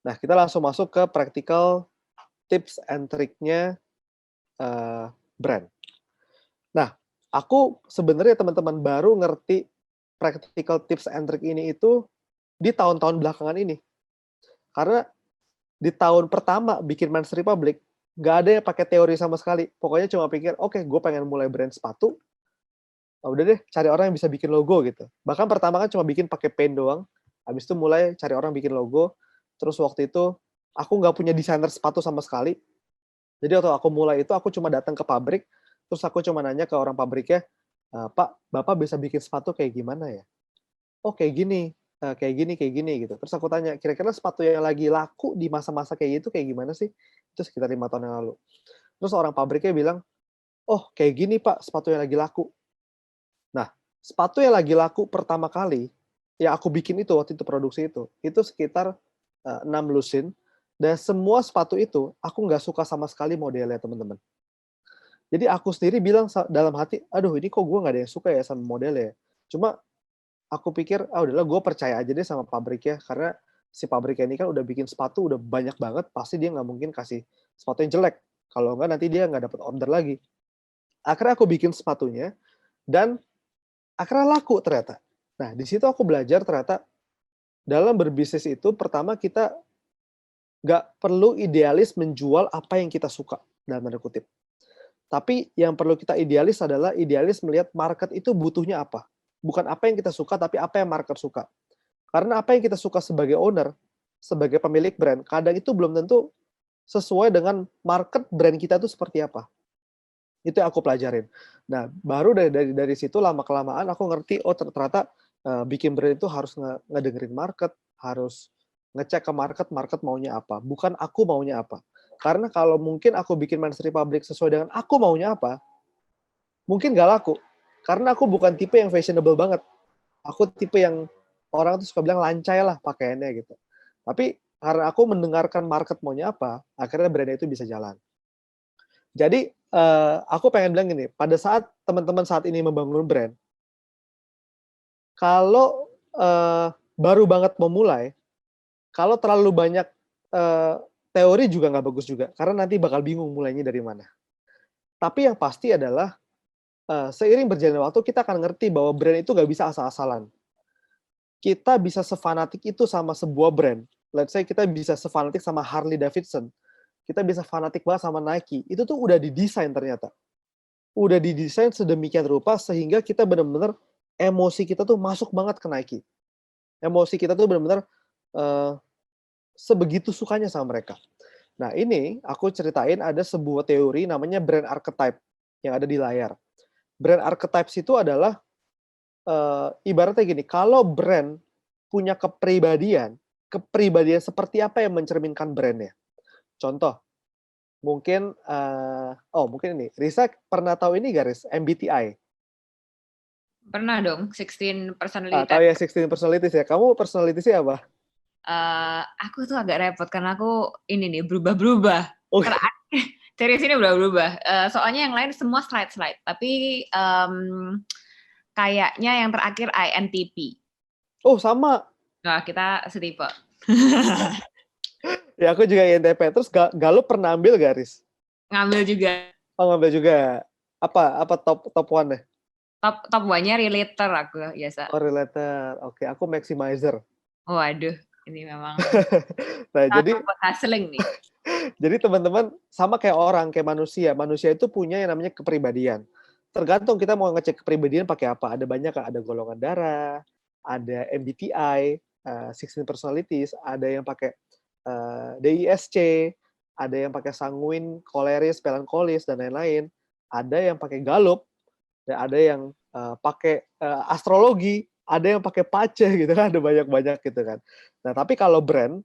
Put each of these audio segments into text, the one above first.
Nah, kita langsung masuk ke practical tips and triknya brand. Nah, aku sebenarnya teman-teman baru ngerti practical tips and trick ini itu di tahun-tahun belakangan ini. Karena di tahun pertama bikin Men's Republic, nggak ada yang pakai teori sama sekali. Pokoknya cuma pikir, oke, gue pengen mulai brand sepatu, udah deh cari orang yang bisa bikin logo gitu. Bahkan pertama kan cuma bikin pakai Paint doang, habis itu mulai cari orang bikin logo. Terus waktu itu aku nggak punya desainer sepatu sama sekali. Jadi waktu aku mulai itu aku cuma datang ke pabrik, terus aku cuma nanya ke orang pabriknya, Pak, Bapak bisa bikin sepatu kayak gimana ya? Oh kayak gini gitu. Terus aku tanya, kira-kira sepatu yang lagi laku di masa-masa kayak gitu kayak gimana sih? Itu sekitar 5 tahun yang lalu. Terus orang pabriknya bilang, oh kayak gini Pak, sepatu yang lagi laku. Nah, sepatu yang lagi laku pertama kali, yang aku bikin itu waktu itu produksi itu sekitar 6 lusin, dan semua sepatu itu aku nggak suka sama sekali modelnya teman-teman. Jadi aku sendiri bilang dalam hati, aduh ini kok gue nggak ada yang suka ya sama modelnya. Cuma aku pikir, udahlah gue percaya aja deh sama pabriknya, karena si pabriknya ini kan udah bikin sepatu udah banyak banget, pasti dia nggak mungkin kasih sepatu yang jelek. Kalau nggak nanti dia nggak dapat order lagi. Akhirnya aku bikin sepatunya, dan akhirnya laku ternyata. Nah, di situ aku belajar ternyata dalam berbisnis itu, pertama kita nggak perlu idealis menjual apa yang kita suka, dalam tanda kutip. Tapi yang perlu kita idealis adalah idealis melihat market itu butuhnya apa. Bukan apa yang kita suka, tapi apa yang market suka. Karena apa yang kita suka sebagai owner, sebagai pemilik brand, kadang itu belum tentu sesuai dengan market brand kita itu seperti apa. Itu yang aku pelajarin. Nah, baru dari situ lama-kelamaan aku ngerti, oh ternyata bikin brand itu harus ngedengerin market, harus ngecek ke market, market maunya apa. Bukan aku maunya apa. Karena kalau mungkin aku bikin Men's Republic sesuai dengan aku maunya apa, mungkin gak laku. Karena aku bukan tipe yang fashionable banget. Aku tipe yang orang tuh suka bilang lancai lah pakaiannya gitu. Tapi karena aku mendengarkan market maunya apa, akhirnya brandnya itu bisa jalan. Jadi aku pengen bilang gini, pada saat teman-teman saat ini membangun brand, kalau baru banget memulai, kalau terlalu banyak teori juga nggak bagus juga, karena nanti bakal bingung mulainya dari mana. Tapi yang pasti adalah seiring berjalannya waktu kita akan ngerti bahwa brand itu nggak bisa asal-asalan. Kita bisa sefanatik itu sama sebuah brand. Let's say kita bisa sefanatik sama Harley Davidson. Kita bisa fanatik banget sama Nike. Itu tuh udah didesain ternyata. Udah didesain sedemikian rupa sehingga kita benar-benar emosi kita tuh masuk banget ke Nike. Emosi kita tuh benar-benar sebegitu sukanya sama mereka. Nah ini aku ceritain ada sebuah teori namanya brand archetype yang ada di layar. Brand archetypes itu adalah ibaratnya gini, kalau brand punya kepribadian seperti apa yang mencerminkan brandnya. Contoh, mungkin mungkin ini, Risa pernah tahu ini gak, Riz? MBTI? Pernah dong, 16 personality Tahu type. ya 16 personalities ya. Kamu personalities-nya apa? Aku tuh agak repot karena aku ini nih berubah-berubah. Oh, Dari sini berubah-berubah. Soalnya yang lain semua slide-slide, tapi kayaknya yang terakhir INTP. oh sama. Nah, kita setipe. Ya aku juga INTP. Terus Galup pernah ambil gak, Riz? Ngambil juga. Oh ngambil juga. Apa top one deh? Top one-nya relator aku biasa. Oh relator. Oke, aku maximizer. Waduh, ini memang Nah, satu buat hustling nih. jadi teman-teman sama kayak orang, kayak manusia. Manusia itu punya yang namanya kepribadian. Tergantung kita mau ngecek kepribadian pakai apa. Ada banyak kan, ada golongan darah, ada MBTI, 16 personalities, ada yang pakai DISC, ada yang pakai sanguin, koleris, melankolis, dan lain-lain. Ada yang pakai Gallup, dan ada yang pakai astrologi, ada yang pakai pace gitu kan, ada banyak-banyak gitu kan. Nah, tapi kalau brand,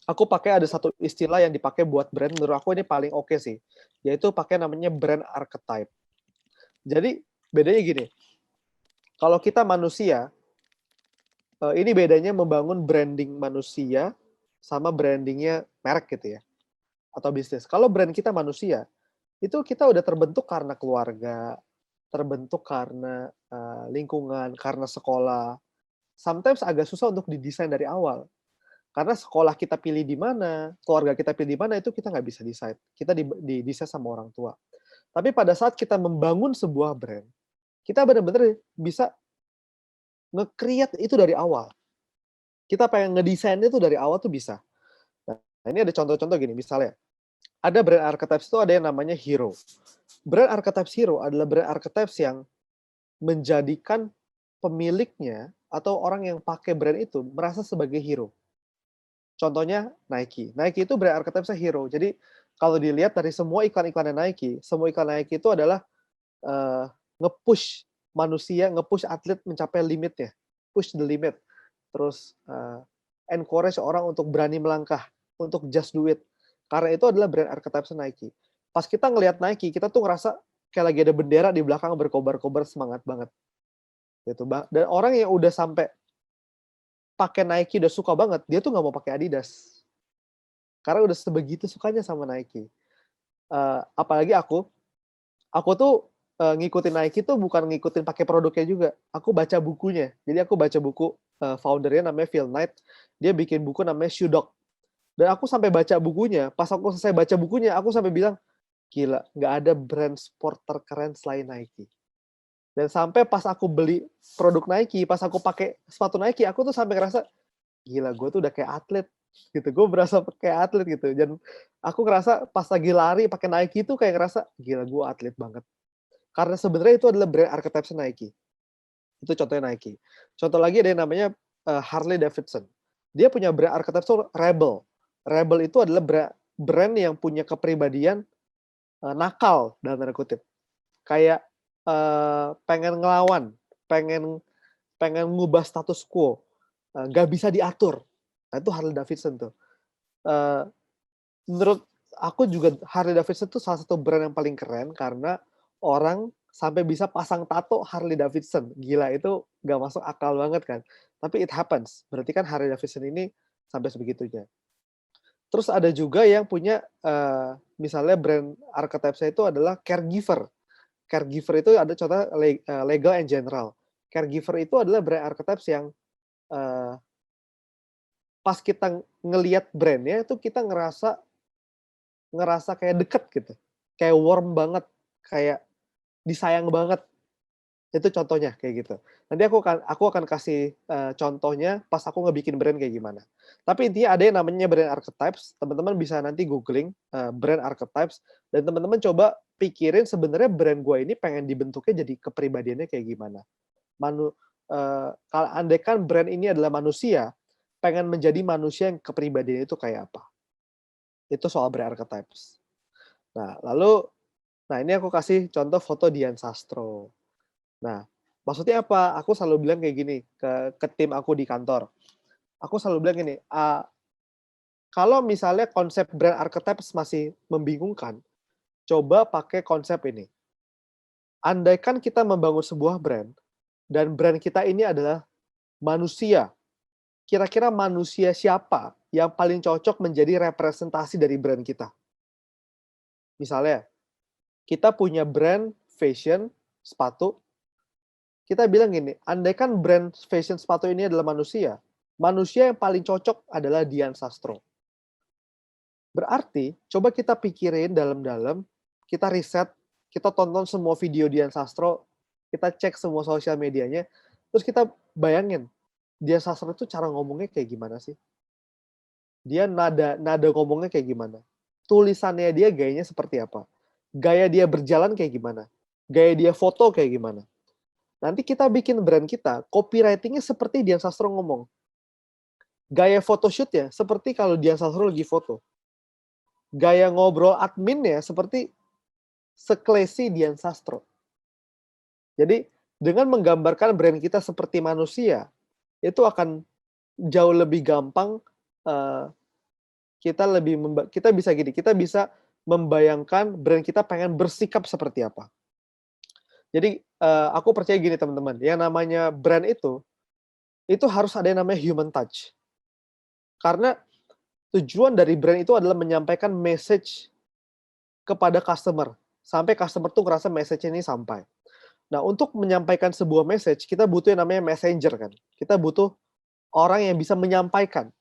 aku pakai ada satu istilah yang dipakai buat brand, menurut aku ini paling oke sih, yaitu pakai namanya brand archetype. Jadi bedanya gini, kalau kita manusia, ini bedanya membangun branding manusia sama brandingnya merek gitu ya, atau bisnis. Kalau brand kita manusia, itu kita udah terbentuk karena keluarga, terbentuk karena lingkungan, karena sekolah. Sometimes agak susah untuk didesain dari awal. Karena sekolah kita pilih di mana, keluarga kita pilih di mana, itu kita nggak bisa decide. Kita decide sama orang tua. Tapi pada saat kita membangun sebuah brand, kita benar-benar bisa nge-create itu dari awal. Kita pengen ngedesainnya itu dari awal tuh bisa. Nah, ini ada contoh-contoh gini, misalnya, ada brand archetypes itu ada yang namanya hero. Brand archetypes hero adalah brand archetypes yang menjadikan pemiliknya atau orang yang pakai brand itu merasa sebagai hero. Contohnya Nike. Nike itu brand archetypes hero. Jadi kalau dilihat dari semua iklan-iklannya Nike, semua iklan Nike itu adalah nge-push manusia, nge-push atlet mencapai limitnya, push the limit. Terus encourage orang untuk berani melangkah, untuk just do it. Karena itu adalah brand archetypes Nike. Pas kita ngelihat Nike, kita tuh ngerasa kayak lagi ada bendera di belakang berkobar-kobar, semangat banget. Gitu, dan orang yang udah sampai pakai Nike udah suka banget, dia tuh nggak mau pakai Adidas. Karena udah sebegitu sukanya sama Nike. Apalagi aku tuh ngikutin Nike tuh bukan ngikutin pakai produknya juga. Aku baca bukunya. Jadi aku baca buku foundernya namanya Phil Knight. Dia bikin buku namanya Shoe Dog. Dan aku sampai baca bukunya. Pas aku selesai baca bukunya, aku sampai bilang, gila, nggak ada brand sport terkeren selain Nike. Dan sampai pas aku beli produk Nike, pas aku pakai sepatu Nike, aku tuh sampai ngerasa, gila, gue tuh udah kayak atlet. Gitu, gue berasa kayak atlet gitu. Dan aku ngerasa pas lagi lari pakai Nike itu kayak ngerasa, gila, gue atlet banget. Karena sebenarnya itu adalah brand archetypes Nike. Itu contohnya Nike. Contoh lagi ada yang namanya Harley Davidson. Dia punya brand archetypes itu Rebel. Rebel itu adalah brand yang punya kepribadian nakal dalam tanda kutip. Kayak pengen ngelawan, pengen ngubah status quo, nggak bisa diatur. Nah, itu Harley Davidson tuh. Menurut aku juga Harley Davidson itu salah satu brand yang paling keren karena orang sampai bisa pasang tato Harley Davidson. Gila, itu nggak masuk akal banget kan. Tapi it happens. Berarti kan Harley Davidson ini sampai sebegitunya. Terus ada juga yang punya, misalnya brand archetype-nya itu adalah caregiver. Caregiver itu ada contohnya legal and general. Caregiver itu adalah brand archetypes yang pas kita ngelihat brandnya itu kita ngerasa kayak deket gitu. Kayak warm banget, kayak disayang banget. Itu contohnya kayak gitu. Nanti aku akan kasih contohnya pas aku ngebikin brand kayak gimana. Tapi intinya ada yang namanya brand archetypes. Teman-teman bisa nanti googling brand archetypes dan teman-teman coba pikirin sebenarnya brand gue ini pengen dibentuknya jadi kepribadiannya kayak gimana. Kalau andaikan brand ini adalah manusia, pengen menjadi manusia yang kepribadiannya itu kayak apa. Itu soal brand archetypes. Nah, ini aku kasih contoh foto Dian Sastro. Nah, maksudnya apa? Aku selalu bilang kayak gini ke tim aku di kantor. Aku selalu bilang gini, kalau misalnya konsep brand archetypes masih membingungkan, coba pakai konsep ini. Andaikan kita membangun sebuah brand, dan brand kita ini adalah manusia, kira-kira manusia siapa yang paling cocok menjadi representasi dari brand kita? Misalnya, kita punya brand fashion, sepatu, kita bilang gini, andaikan brand fashion sepatu ini adalah manusia yang paling cocok adalah Dian Sastro. Berarti, coba kita pikirin dalam-dalam, kita riset, kita tonton semua video Dian Sastro, kita cek semua sosial medianya, terus kita bayangin, Dian Sastro itu cara ngomongnya kayak gimana sih? Dia nada ngomongnya kayak gimana? Tulisannya dia gayanya seperti apa? Gaya dia berjalan kayak gimana? Gaya dia foto kayak gimana? Nanti kita bikin brand kita, copywriting-nya seperti Dian Sastro ngomong. Gaya photoshoot-nya seperti kalau Dian Sastro lagi foto. Gaya ngobrol adminnya seperti seklesi Dian Sastro. Jadi, dengan menggambarkan brand kita seperti manusia, itu akan jauh lebih gampang, kita bisa membayangkan brand kita pengen bersikap seperti apa. Jadi, aku percaya gini teman-teman, yang namanya brand itu harus ada yang namanya human touch. Karena tujuan dari brand itu adalah menyampaikan message kepada customer, sampai customer tuh ngerasa message ini sampai. Nah, untuk menyampaikan sebuah message, kita butuh yang namanya messenger kan. Kita butuh orang yang bisa menyampaikan.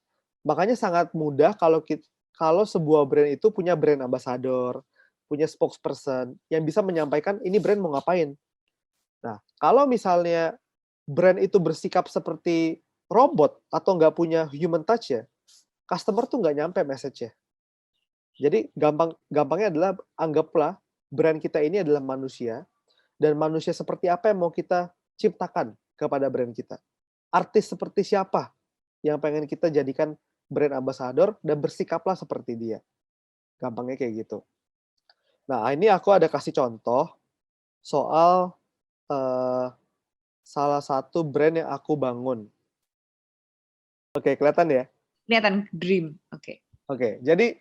Makanya sangat mudah kalau sebuah brand itu punya brand ambassador, punya spokesperson yang bisa menyampaikan ini brand mau ngapain. Nah, kalau misalnya brand itu bersikap seperti robot atau nggak punya human touch ya, customer tuh nggak nyampe message-nya. Jadi gampangnya adalah anggaplah brand kita ini adalah manusia, dan manusia seperti apa yang mau kita ciptakan kepada brand kita. Artis seperti siapa yang pengen kita jadikan brand ambassador dan bersikaplah seperti dia. Gampangnya kayak gitu. Nah, ini aku ada kasih contoh soal eh, salah satu brand yang aku bangun. Oke, kelihatan ya? Kelihatan dream. Oke. Oke, jadi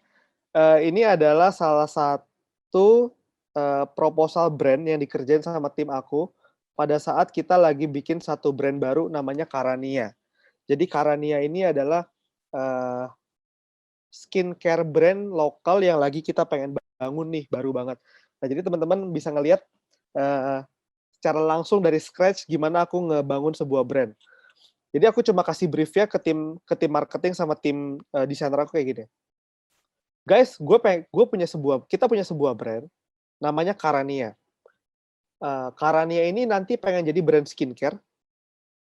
ini adalah salah satu proposal brand yang dikerjain sama tim aku pada saat kita lagi bikin satu brand baru namanya Karania. Jadi Karania ini adalah eh, skincare brand lokal yang lagi kita pengen bangun nih, baru banget. Nah, jadi teman-teman bisa ngelihat secara langsung dari scratch gimana aku ngebangun sebuah brand. Jadi aku cuma kasih briefnya ke tim marketing sama tim desainer aku kayak gini. Guys, kita punya sebuah brand namanya Karania. Karania ini nanti pengen jadi brand skincare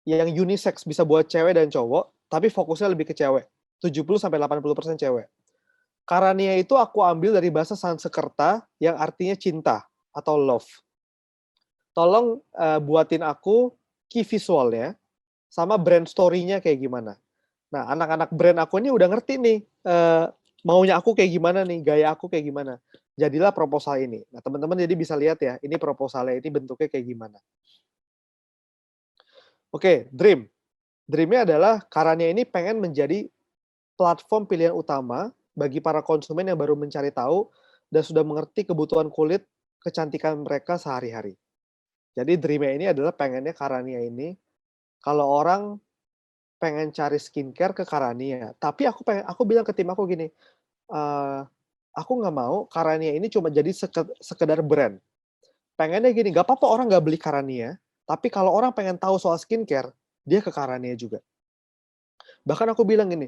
yang unisex, bisa buat cewek dan cowok, tapi fokusnya lebih ke cewek. 70-80% cewek. Karania itu aku ambil dari bahasa Sanskerta yang artinya cinta atau love. Tolong buatin aku key visualnya sama brand story-nya kayak gimana. Nah, anak-anak brand aku ini udah ngerti nih maunya aku kayak gimana nih, gaya aku kayak gimana. Jadilah proposal ini. Nah, teman-teman jadi bisa lihat ya, ini proposalnya ini bentuknya kayak gimana. Oke, dream. Dream-nya adalah Karania ini pengen menjadi platform pilihan utama bagi para konsumen yang baru mencari tahu dan sudah mengerti kebutuhan kulit kecantikan mereka sehari-hari. Jadi dream-nya ini adalah pengennya Karania ini kalau orang pengen cari skincare ke Karania, tapi aku bilang ke tim aku gini, aku nggak mau Karania ini cuma jadi sekedar brand. Pengennya gini, nggak apa-apa orang nggak beli Karania, tapi kalau orang pengen tahu soal skincare, dia ke Karania juga. Bahkan aku bilang gini,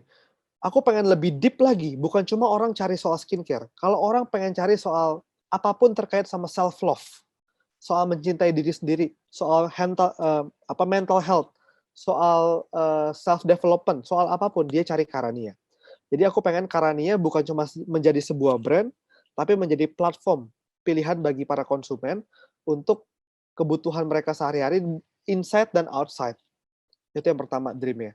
aku pengen lebih deep lagi, bukan cuma orang cari soal skincare. Kalau orang pengen cari soal apapun terkait sama self love, soal mencintai diri sendiri, soal mental health, soal self development, soal apapun dia cari Karania. Jadi aku pengen Karania bukan cuma menjadi sebuah brand, tapi menjadi platform pilihan bagi para konsumen untuk kebutuhan mereka sehari-hari inside dan outside. Itu yang pertama dream-nya.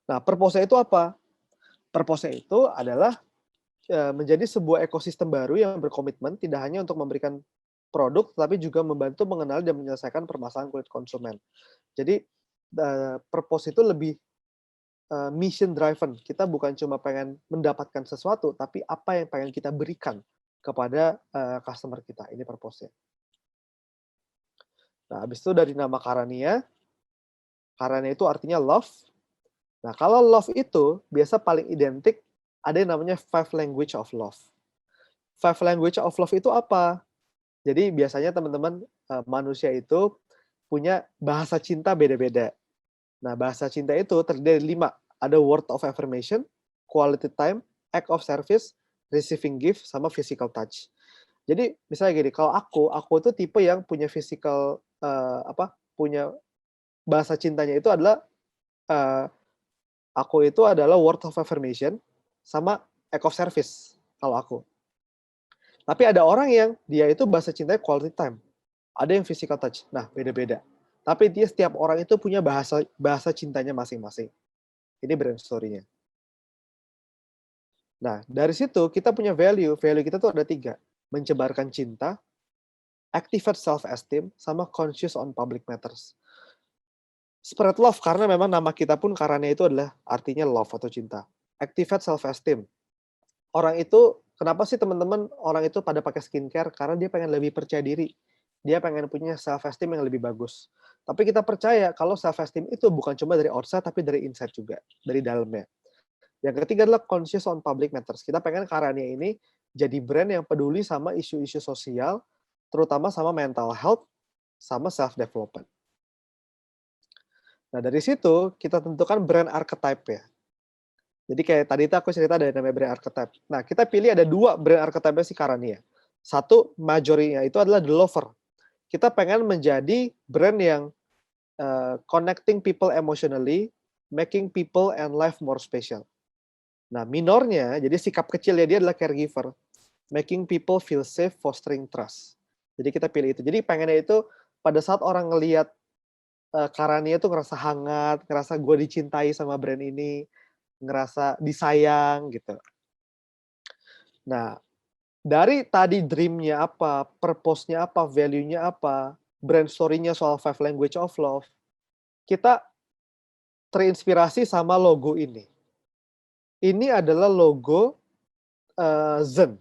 Nah, purpose-nya itu apa? Purpose-nya itu adalah menjadi sebuah ekosistem baru yang berkomitmen tidak hanya untuk memberikan produk, tapi juga membantu mengenali dan menyelesaikan permasalahan kulit konsumen. Jadi, purpose itu lebih mission driven. Kita bukan cuma pengen mendapatkan sesuatu, tapi apa yang pengen kita berikan kepada customer kita. Ini purpose-nya. Nah, habis itu dari nama Karania itu artinya love. Nah, kalau love itu biasa paling identik ada yang namanya 5 language of love. 5 language of love itu apa? Jadi biasanya teman-teman manusia itu punya bahasa cinta beda-beda. Nah, bahasa cinta itu terdiri dari 5. Ada word of affirmation, quality time, act of service, receiving gift, sama physical touch. Jadi misalnya gini, kalau aku itu tipe yang punya physical punya bahasa cintanya itu adalah aku itu adalah word of affirmation sama act of service kalau aku. Tapi ada orang yang dia itu bahasa cintanya quality time. Ada yang physical touch. Nah, beda-beda. Tapi dia setiap orang itu punya bahasa cintanya masing-masing. Ini brand story-nya. Nah, dari situ kita punya value. Value kita tuh ada 3. Mencebarkan cinta, activate self-esteem, sama conscious on public matters. Spread love, karena memang nama kita pun karena itu adalah artinya love atau cinta. Activate self-esteem. Orang itu, kenapa sih teman-teman orang itu pada pakai skincare? Karena dia pengen lebih percaya diri. Dia pengen punya self-esteem yang lebih bagus. Tapi kita percaya kalau self-esteem itu bukan cuma dari outside, tapi dari inside juga. Dari dalamnya. Yang ketiga adalah conscious on public matters. Kita pengen Karania ini jadi brand yang peduli sama isu-isu sosial, terutama sama mental health, sama self-development. Nah, dari situ kita tentukan brand archetype ya. Jadi kayak tadi itu aku cerita ada namanya brand archetype. Nah, kita pilih ada 2 brand archetype-nya si Karania. Satu, majority-nya itu adalah the lover. Kita pengen menjadi brand yang connecting people emotionally, making people and life more special. Nah, minornya, jadi sikap kecilnya dia adalah caregiver, making people feel safe, fostering trust. Jadi kita pilih itu. Jadi pengennya itu pada saat orang ngelihat Karania tuh ngerasa hangat, ngerasa gue dicintai sama brand ini, ngerasa disayang gitu. Nah, dari tadi dream-nya apa, purpose-nya apa, value-nya apa, brand story-nya soal 5 language of love, kita terinspirasi sama logo ini. Ini adalah logo Zen.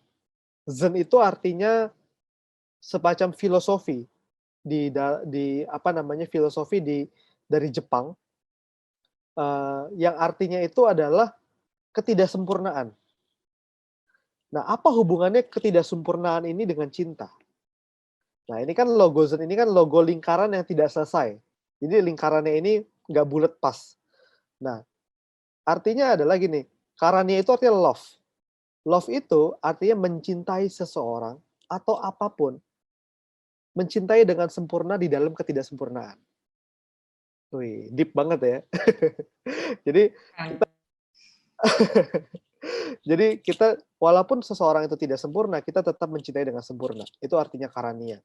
Zen itu artinya semacam filosofi di apa namanya filosofi dari Jepang yang artinya itu adalah ketidaksempurnaan. Nah, apa hubungannya ketidaksempurnaan ini dengan cinta? Nah, ini kan logo Zen ini kan logo lingkaran yang tidak selesai. Jadi lingkarannya ini nggak bulat pas. Nah, artinya adalah gini, karania itu artinya love. Love itu artinya mencintai seseorang atau apapun. Mencintai dengan sempurna di dalam ketidaksempurnaan. Wih, deep banget ya. Jadi kita jadi kita walaupun seseorang itu tidak sempurna, kita tetap mencintai dengan sempurna. Itu artinya karania.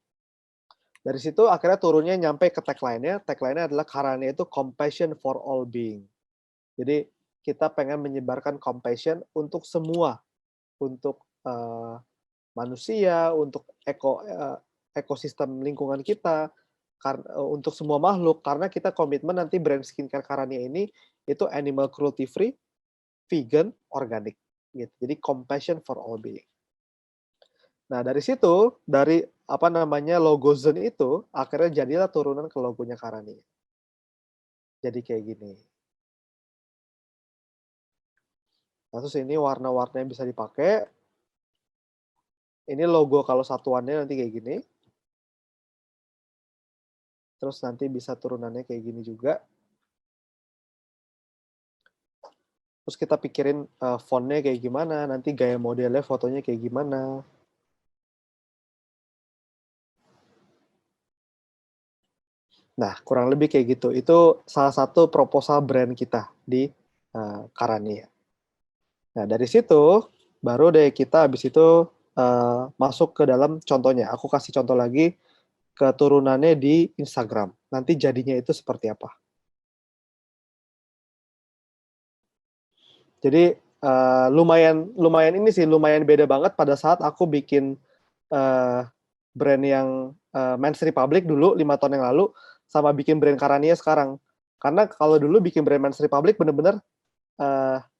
Dari situ akhirnya turunnya nyampe ke tagline-nya. Tagline-nya adalah karania itu compassion for all being. Jadi kita pengen menyebarkan compassion untuk semua, untuk manusia, untuk ekosistem lingkungan kita, untuk semua makhluk, karena kita komitmen nanti brand skincare Karania ini itu animal cruelty free, vegan, organic, gitu. Jadi compassion for all being. Nah, dari situ, dari apa namanya logo Zen itu akhirnya jadilah turunan ke logonya Karania. Jadi kayak gini. Nah, terus ini warna-warna yang bisa dipakai. Ini logo kalau satuannya nanti kayak gini. Terus nanti bisa turunannya kayak gini juga. Terus kita pikirin fontnya kayak gimana, nanti gaya modelnya fotonya kayak gimana. Nah, kurang lebih kayak gitu. Itu salah satu proposal brand kita di Karania. Nah, dari situ baru deh kita habis itu masuk ke dalam contohnya. Aku kasih contoh lagi keturunannya di Instagram. Nanti jadinya itu seperti apa. Jadi lumayan ini sih, lumayan beda banget pada saat aku bikin brand yang Men's Republic dulu 5 tahun yang lalu sama bikin brand Karania sekarang. Karena kalau dulu bikin brand Men's Republic bener-bener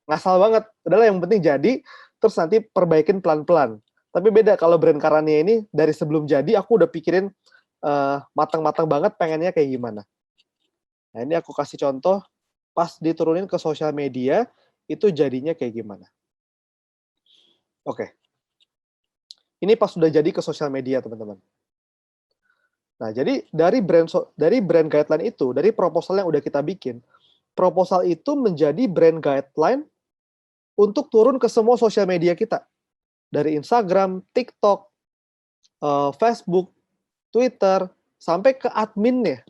ngasal banget. Adalah yang penting jadi, terus nanti perbaikin pelan-pelan. Tapi beda kalau brand Karania ini dari sebelum jadi aku udah pikirin matang-matang banget pengennya kayak gimana. Nah, ini aku kasih contoh pas diturunin ke sosial media itu jadinya kayak gimana. Oke. Ini pas sudah jadi ke sosial media, teman-teman. Nah, jadi dari brand guideline itu, dari proposal yang udah kita bikin, proposal itu menjadi brand guideline untuk turun ke semua sosial media kita. Dari Instagram, TikTok, Facebook, Twitter, sampai ke adminnya.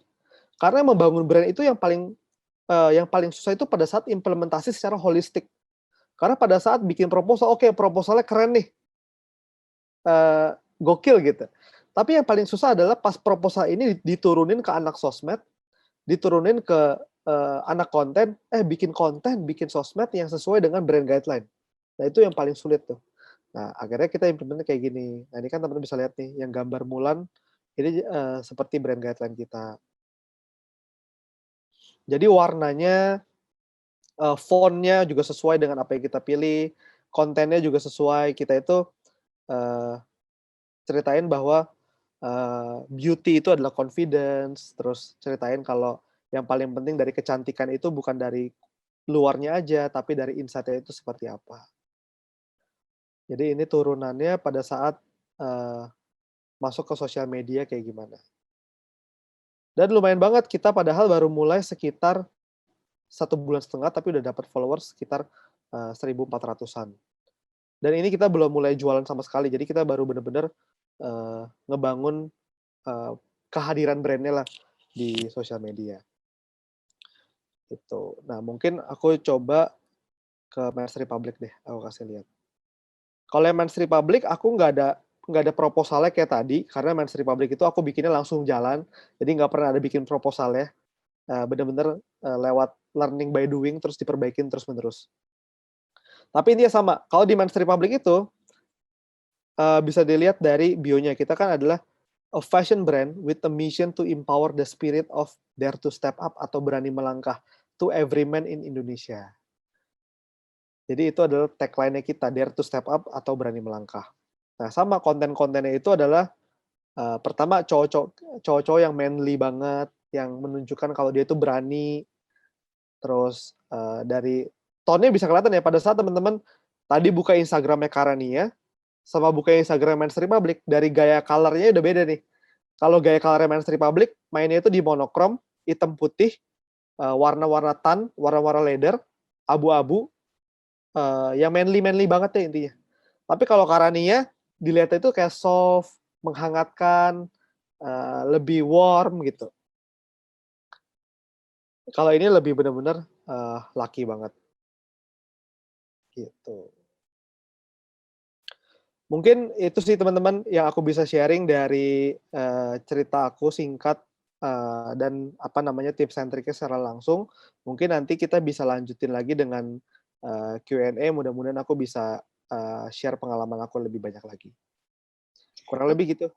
Karena membangun brand itu yang paling susah itu pada saat implementasi secara holistik. Karena pada saat bikin proposal, oke, proposalnya keren nih, gokil gitu. Tapi yang paling susah adalah pas proposal ini diturunin ke anak sosmed, diturunin ke anak konten, bikin konten, bikin sosmed yang sesuai dengan brand guideline. Nah, itu yang paling sulit tuh. Nah, akhirnya kita implement kayak gini. Nah, ini kan teman-teman bisa lihat nih, yang gambar Mulan, ini seperti brand guideline kita. Jadi warnanya, font-nya juga sesuai dengan apa yang kita pilih, kontennya juga sesuai. Kita itu ceritain bahwa beauty itu adalah confidence, terus ceritain kalau yang paling penting dari kecantikan itu bukan dari luarnya aja, tapi dari inside-nya itu seperti apa. Jadi ini turunannya pada saat masuk ke sosial media kayak gimana. Dan lumayan banget kita padahal baru mulai sekitar 1 bulan setengah tapi udah dapat followers sekitar 1.400-an. Dan ini kita belum mulai jualan sama sekali. Jadi kita baru bener-bener ngebangun kehadiran brand-nya lah di sosial media. Gitu. Nah, mungkin aku coba ke Men's Republic deh, aku kasih lihat. Kalau yang Men's Republic aku nggak ada proposalnya kayak tadi, karena Men's Republic itu aku bikinnya langsung jalan, jadi nggak pernah ada bikin proposalnya. Bener-bener lewat learning by doing terus diperbaikin terus-menerus. Tapi intinya sama, kalau di Men's Republic itu bisa dilihat dari bio-nya, kita kan adalah a fashion brand with a mission to empower the spirit of dare to step up atau berani melangkah to every man in Indonesia. Jadi itu adalah tagline-nya kita, dare to step up atau berani melangkah. Nah, sama konten-kontennya itu adalah pertama cowok-cowok yang manly banget, yang menunjukkan kalau dia itu berani. Terus dari tone-nya bisa kelihatan ya pada saat teman-teman tadi buka Instagram-nya Karania sama buka Instagram Men's Republic, dari gaya color-nya udah beda nih. Kalau gaya color Men's Republic mainnya itu di monokrom, hitam putih, warna-warna tan, warna-warna leather, abu-abu, yang manly banget ya intinya. Tapi kalau Karania dilihat itu kayak soft, menghangatkan, lebih warm gitu. Kalau ini lebih benar-benar laki banget. Gitu. Mungkin itu sih teman-teman yang aku bisa sharing dari cerita aku singkat dan apa namanya tips and triknya secara langsung. Mungkin nanti kita bisa lanjutin lagi dengan Q&A. Mudah-mudahan aku bisa share pengalaman aku lebih banyak lagi. Kurang lebih gitu.